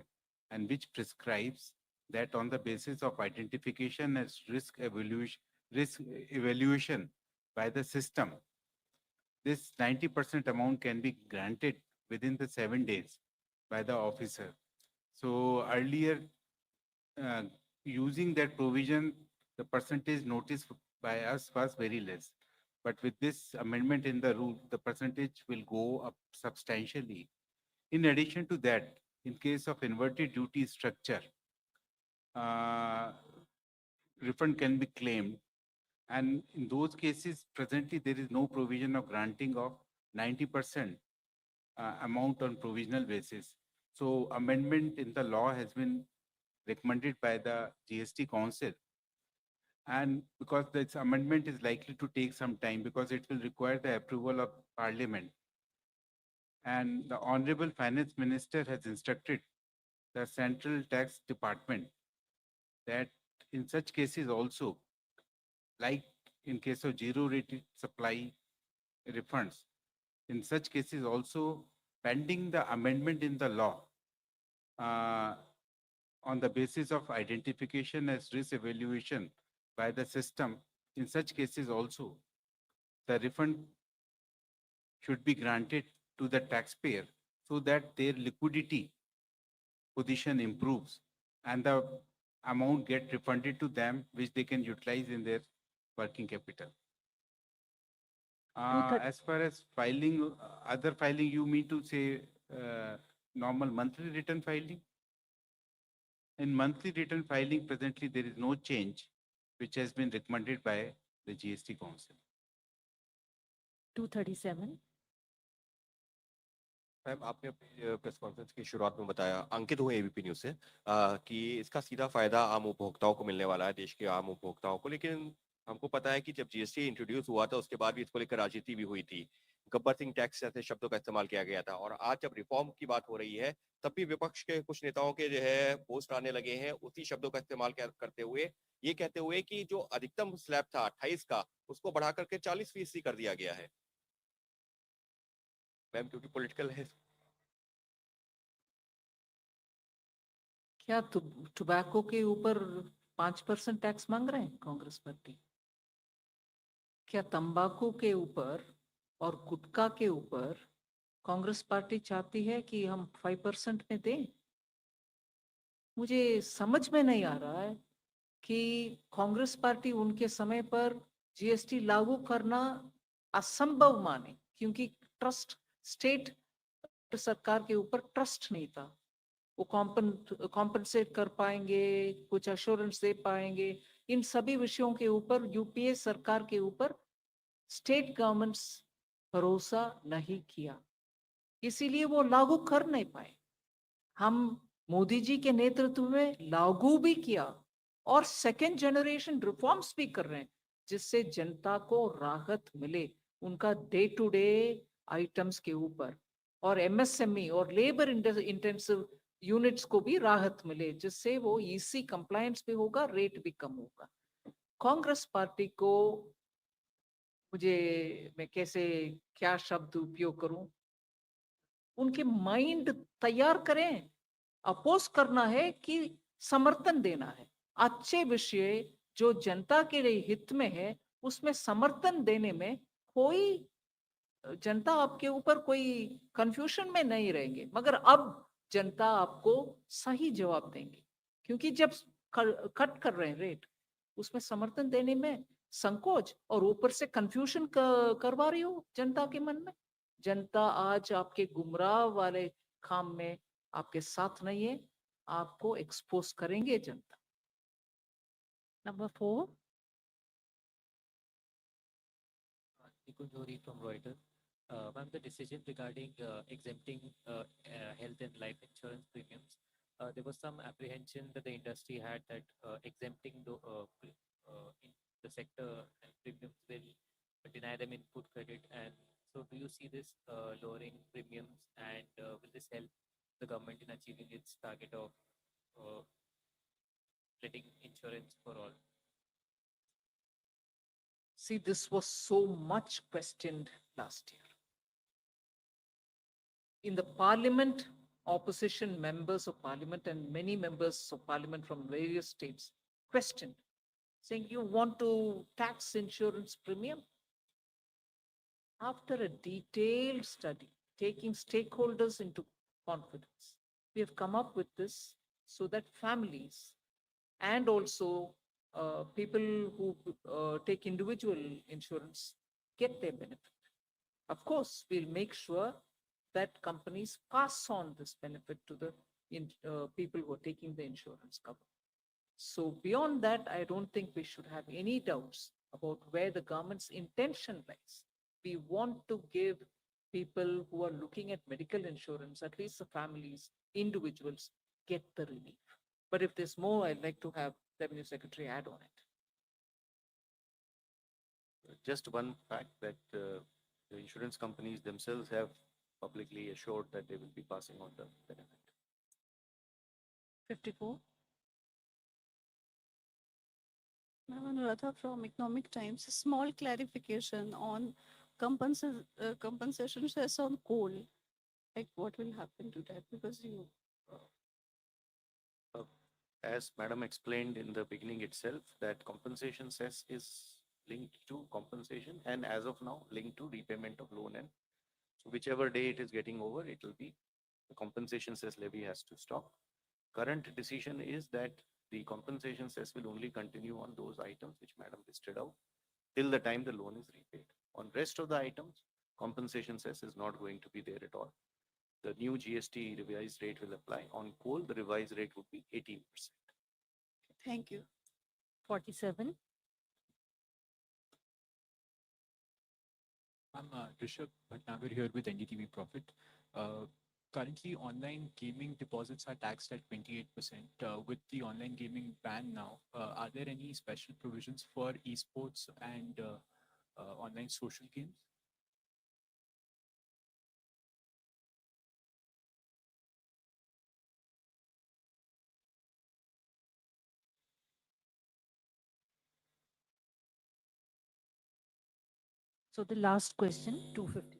and which prescribes that on the basis of identification as risk evaluation by the system, this 90% amount can be granted within the 7 days by the officer. So earlier, using that provision, the percentage noticed by us was very less. But with this amendment in the rule, the percentage will go up substantially. In addition to that, in case of inverted duty structure, refund can be claimed. And in those cases, presently, there is no provision of granting of 90% amount on provisional basis. So amendment in the law has been recommended by the GST Council. And because this amendment is likely to take some time because it will require the approval of Parliament. And the Honorable Finance Minister has instructed the Central Tax Department that in such cases also, like in case of zero rated supply refunds, in such cases also, pending the amendment in the law, on the basis of identification as risk evaluation by the system, in such cases also, the refund should be granted to the taxpayer so that their liquidity position improves and the amount get refunded to them, which they can utilize in their working capital. As far as filing, other filing, you mean to say normal monthly return filing? In monthly return filing, presently there is no change which has been recommended by the GST Council. 237. Ma'am आपने अपनी press conference की शुरुआत में बताया, अंकित हूँ ABP news से, कि इसका सीधा फायदा आम उपभोक्ताओं को मिलने वाला है, देश के आम उपभोक्ताओं को। लेकिन हमको पता है कि जब जीएसटी इंट्रोड्यूस हुआ था उसके बाद भी इसको लेकर राजनीति भी हुई थी, गब्बर सिंह टैक्स जैसे शब्दों का इस्तेमाल किया गया था। और आज जब रिफॉर्म की बात हो रही है तब भी विपक्ष के कुछ नेताओं के जो है पोस्ट आने लगे हैं उसी शब्दों का इस्तेमाल करते हुए, ये कहते हुए कि जो अधिकतम स्लैब था 28 का उसको बढ़ा करके 40% कर दिया गया है। मैम क्योंकि पॉलिटिकल है। क्या टोबैको के ऊपर 5% टैक्स मांग रहे हैं कांग्रेस पार्टी? क्या तंबाकू के ऊपर और गुटखा के ऊपर कांग्रेस पार्टी चाहती है कि हम 5% में दें? मुझे समझ में नहीं आ रहा है कि कांग्रेस पार्टी उनके समय पर जीएसटी लागू करना असंभव माने, क्योंकि ट्रस्ट स्टेट सरकार के ऊपर ट्रस्ट नहीं था। वो कॉम्पनसेट कर पाएंगे, कुछ अश्योरेंस दे पाएंगे, इन सभी विषयों के ऊपर यूपीए सरकार के ऊपर स्टेट गवर्नमेंट्स भरोसा नहीं किया, इसीलिए वो लागू कर नहीं पाए। हम मोदी जी के नेतृत्व में लागू भी किया और सेकेंड जनरेशन रिफॉर्म्स भी कर रहे हैं, जिससे जनता को राहत मिले उनका डे टू डे आइटम्स के ऊपर, और एमएसएमई और लेबर इंटेंसिव यूनिट्स को भी राहत मिले, जिससे वो ईसी कंप्लायंस भी होगा, रेट भी कम होगा। कांग्रेस पार्टी को मैं कैसे क्या शब्द उपयोग करूं, उनके माइंड तैयार करें। अपोज करना है कि समर्थन देना है? अच्छे विषय जो जनता के लिए हित में है उसमें समर्थन देने में कोई जनता आपके ऊपर कोई कंफ्यूजन में नहीं रहेंगे, मगर अब जनता आपको सही जवाब देंगे, क्योंकि जब कट कर रहे हैं रेट उसमें समर्थन देने में संकोच और ऊपर से कंफ्यूजन करवा रही हो जनता के मन में। जनता आज आपके गुमराह वाले काम में आपके साथ नहीं है, आपको एक्सपोज करेंगे जनता। Number 4. Nikunjori from Reuters. Ma'am, the decision regarding exempting health and life insurance premiums, there was some apprehension that the industry had that exempting in the sector and premiums will deny them input credit. And so do you see this lowering premiums, and will this help the government in achieving its target of letting insurance for all? See, this was so much questioned last year. In the parliament, opposition members of parliament and many members of parliament from various states questioned, saying, you want to tax insurance premium? After a detailed study, taking stakeholders into confidence, we have come up with this so that families and also people who take individual insurance get their benefit. Of course, we'll make sure that companies pass on this benefit to the people who are taking the insurance cover. So beyond that, I don't think we should have any doubts about where the government's intention lies. We want to give people who are looking at medical insurance, at least the families, individuals, get the relief. But if there's more, I'd like to have Revenue Secretary add on it. Just one fact that the insurance companies themselves have publicly assured that they will be passing on the benefit. 54. Ma'am, Anuradha from Economic Times. A small clarification on compensation cess on coal. Like what will happen to that? Because As Madam explained in the beginning itself, that compensation cess is linked to compensation and as of now linked to repayment of loan, and so whichever day it is getting over, it will be the compensation cess levy has to stop. Current decision is that the compensation cess will only continue on those items which Madam listed out till the time the loan is repaid. On rest of the items, compensation cess is not going to be there at all. The new GST revised rate will apply. On coal, the revised rate would be 18%. Thank you. 47. I'm Rishabh Bhatnagar here with NDTV Profit. Uh, Currently, online gaming deposits are taxed at 28%. With the online gaming ban now, are there any special provisions for esports and online social games? So the last question, 255.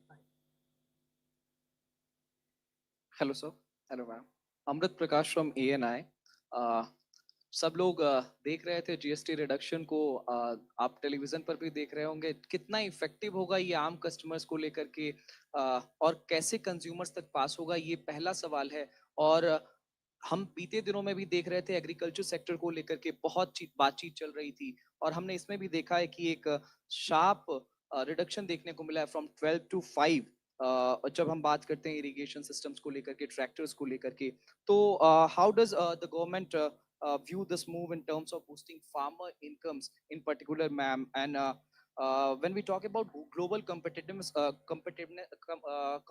Hello sir. Hello ma'am. Amrit Prakash from ANI। सब लोग देख रहे थे GST reduction को। आप television पर भी देख रहे होंगे कितना इफेक्टिव होगा ये आम कस्टमर्स को लेकर के, और कैसे कंज्यूमर्स तक पास होगा, ये पहला सवाल है। और हम बीते दिनों में भी देख रहे थे एग्रीकल्चर सेक्टर को लेकर के बहुत बातचीत चल रही थी, और हमने इसमें भी देखा है कि एक शार्प रिडक्शन देखने को मिला है फ्रॉम 12 to 5। और जब हम बात करते हैं इरिगेशन सिस्टम्स को लेकर के, ट्रैक्टर्स को लेकर के, तो how does the government view this move in terms of boosting farmer incomes in particular, ma'am? And when we talk about global competitiveness,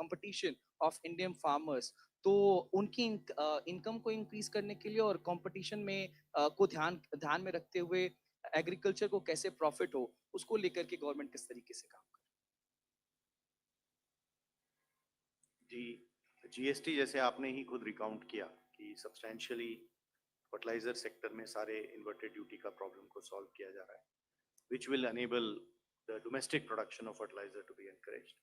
competition of Indian farmers, तो उनकी इनकम को इंक्रीज करने के लिए और कंपटीशन में को ध्यान में रखते हुए एग्रीकल्चर को कैसे प्रॉफिट हो, उसको लेकर के गवर्नमेंट किस तरीके से काम करे? जी, जीएसटी जैसे आपने ही खुद रिकाउंट किया कि सब्सटेंशियली फर्टिलाइजर सेक्टर में सारे इन्वर्टेड ड्यूटी का प्रॉब्लम को सॉल्व किया जा रहा है, which will enable the domestic production of fertiliser to be encouraged.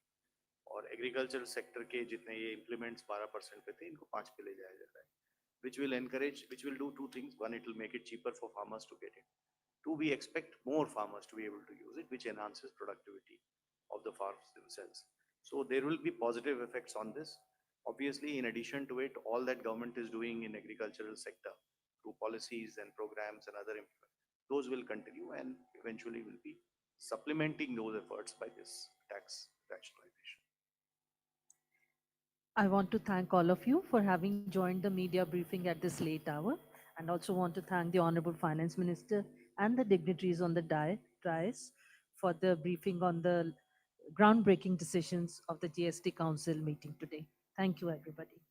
और एग्रीकल्चर सेक्टर के जितने ये इम्प्लीमेंट्स 12% पे थे, इनको 5 पे ले जाया जा रहा है, which will encourage, which will do two things. One, it will make it cheaper for farmers to get it. Two, we expect more farmers to be able to use it, which enhances productivity of the farms themselves. So there will be positive effects on this. Obviously, in addition to it, all that government is doing in agricultural sector through policies and programs and other, those will continue and eventually will be supplementing those efforts by this tax rationalization. I want to thank all of you for having joined the media briefing at this late hour, and also want to thank the Honorable Finance Minister and the dignitaries on the dais for the briefing on the groundbreaking decisions of the GST Council meeting today. Thank you, everybody.